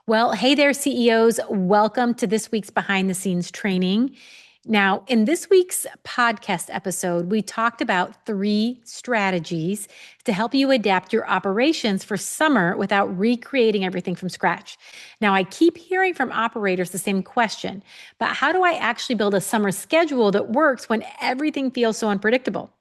Well, hey there, CEOs. Welcome to this week's behind the scenes training. Now, in this week's podcast episode, we talked about 3 strategies to help you adapt your operations for summer without recreating everything from scratch. Now, I keep hearing from operators the same question, but how do I actually build a summer schedule that works when everything feels so unpredictable?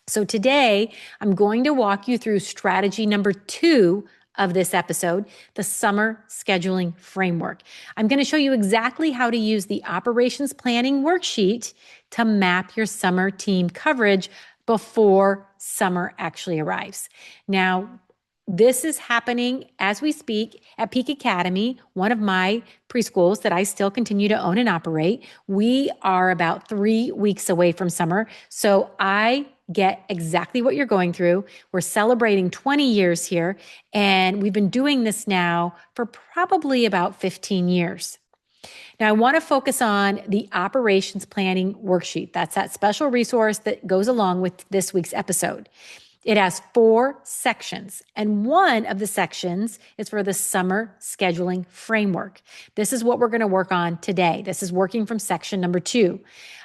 So today, I'm going to walk you through strategy number 2 of this episode, the summer scheduling framework. I'm going to show you exactly how to use the operations planning worksheet to map your summer team coverage before summer actually arrives. Now, this is happening as we speak at Peak Academy, one of my preschools that I still continue to own and operate. We are about 3 weeks away from summer. So I get exactly what you're going through. We're celebrating 20 years here, and we've been doing this now for probably about 15 years. Now, I want to focus on the operations planning worksheet. That's that special resource that goes along with this week's episode. It has 4 sections, and one of the sections is for the summer scheduling framework. This is what we're going to work on today. This is working from section number 2.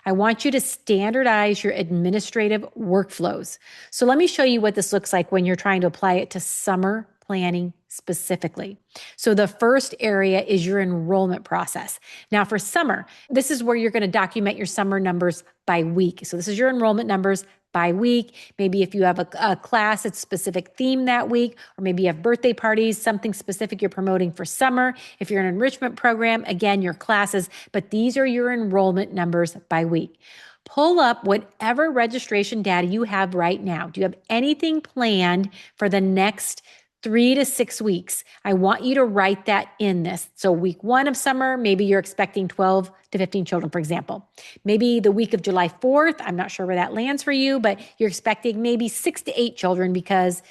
I want you to standardize your administrative workflows. So let me show you what this looks like when you're trying to apply it to summer planning specifically. So the first area is your enrollment process. Now for summer, this is where you're going to document your summer numbers by week. So this is your enrollment numbers by week. Maybe if you have a class, it's specific theme that week, or maybe you have birthday parties, something specific you're promoting for summer. If you're an enrichment program, again, your classes, but these are your enrollment numbers by week. Pull up whatever registration data you have right now. Do you have anything planned for the next 3 to 6 weeks? I want you to write that in this. So week 1 of summer, maybe you're expecting 12 to 15 children, for example. Maybe the week of July 4th, I'm not sure where that lands for you, but you're expecting maybe 6 to 8 children because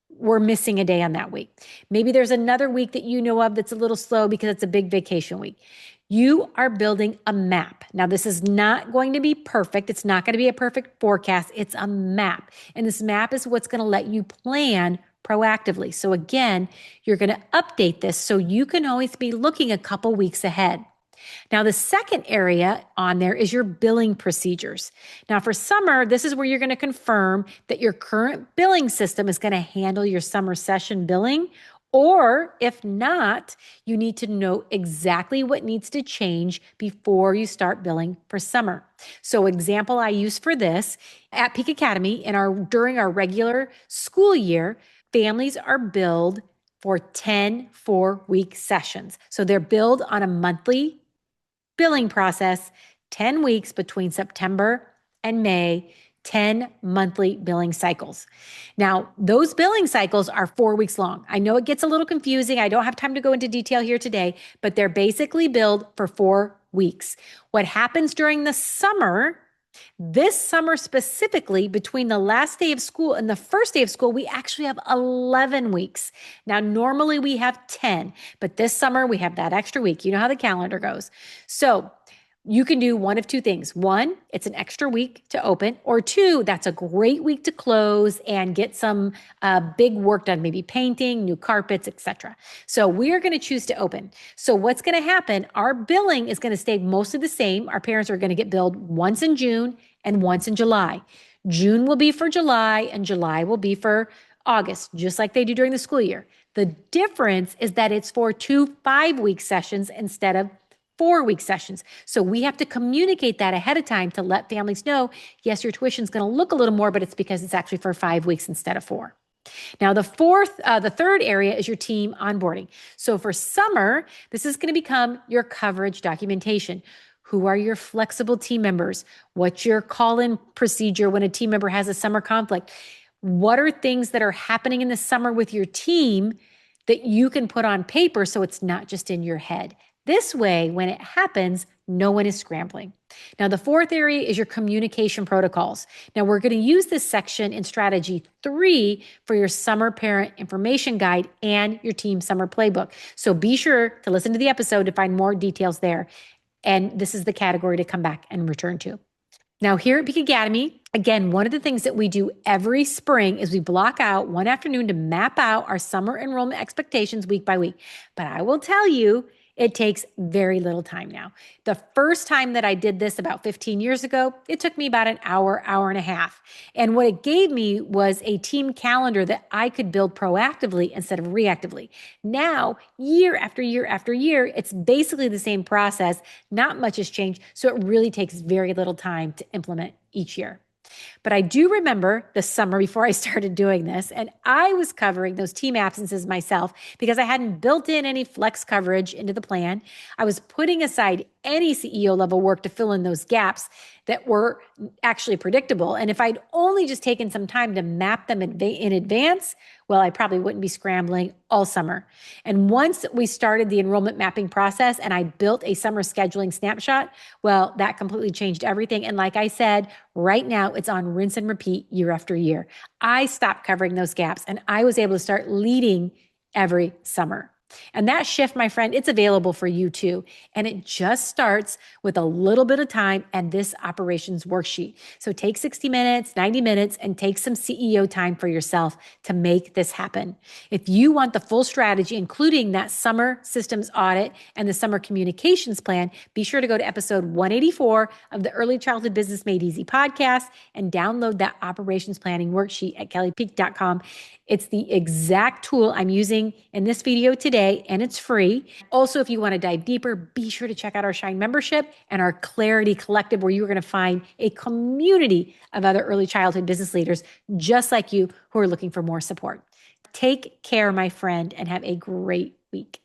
we're missing a day on that week. Maybe there's another week that you know of that's a little slow because it's a big vacation week. You are building a map. Now, this is not going to be perfect. It's not going to be a perfect forecast. It's a map. And this map is what's going to let you plan proactively. So again, you're going to update this so you can always be looking a couple weeks ahead. Now, the second area on there is your billing procedures. Now, for summer, this is where you're going to confirm that your current billing system is going to handle your summer session billing. Or if not, you need to know exactly what needs to change before you start billing for summer. So example I use for this, at Peak Academy during our regular school year, families are billed for 10 4-week sessions. So they're billed on a monthly billing process, 10 weeks between September and May, 10 monthly billing cycles. Now, those billing cycles are 4 weeks long. I know it gets a little confusing. I don't have time to go into detail here today, but they're basically billed for 4 weeks. What happens during the summer, this summer specifically, between the last day of school and the first day of school, we actually have 11 weeks. Now, normally we have 10, but this summer we have that extra week. You know how the calendar goes. So you can do one of 2 things. 1, it's an extra week to open, or 2, that's a great week to close and get some big work done, maybe painting, new carpets, etc. So we are going to choose to open. So what's going to happen? Our billing is going to stay mostly the same. Our parents are going to get billed once in June and once in July. June will be for July and July will be for August, just like they do during the school year. The difference is that it's for 2 5-week sessions instead of 4-week sessions. So we have to communicate that ahead of time to let families know, yes, your tuition is going to look a little more, but it's because it's actually for 5 weeks instead of 4. Now, the third area is your team onboarding. So for summer, this is going to become your coverage documentation. Who are your flexible team members? What's your call-in procedure when a team member has a summer conflict? What are things that are happening in the summer with your team that you can put on paper so it's not just in your head? This way, when it happens, no one is scrambling. Now, the fourth area is your communication protocols. Now, we're going to use this section in strategy 3 for your summer parent information guide and your team summer playbook. So be sure to listen to the episode to find more details there. And this is the category to come back and return to. Now, here at Peak Academy, again, one of the things that we do every spring is we block out one afternoon to map out our summer enrollment expectations week by week. But I will tell you, it takes very little time now. The first time that I did this about 15 years ago, it took me about an hour, hour and a half. And what it gave me was a team calendar that I could build proactively instead of reactively. Now, year after year after year, it's basically the same process. Not much has changed. So it really takes very little time to implement each year. But I do remember the summer before I started doing this, and I was covering those team absences myself because I hadn't built in any flex coverage into the plan. I was putting aside any CEO level work to fill in those gaps that were actually predictable. And if I'd only just taken some time to map them in advance, well, I probably wouldn't be scrambling all summer. And once we started the enrollment mapping process and I built a summer scheduling snapshot, well, that completely changed everything. And like I said, right now it's on rinse and repeat year after year. I stopped covering those gaps and I was able to start leading every summer. And that shift, my friend, it's available for you too. And it just starts with a little bit of time and this operations worksheet. So take 60 minutes, 90 minutes, and take some CEO time for yourself to make this happen. If you want the full strategy, including that summer systems audit and the summer communications plan, be sure to go to episode 184 of the Early Childhood Business Made Easy podcast and download that operations planning worksheet at kellypeak.com. It's the exact tool I'm using in this video today, and it's free. Also, if you want to dive deeper, be sure to check out our Shine membership and our Clarity Collective, where you're going to find a community of other early childhood business leaders just like you who are looking for more support. Take care, my friend, and have a great week.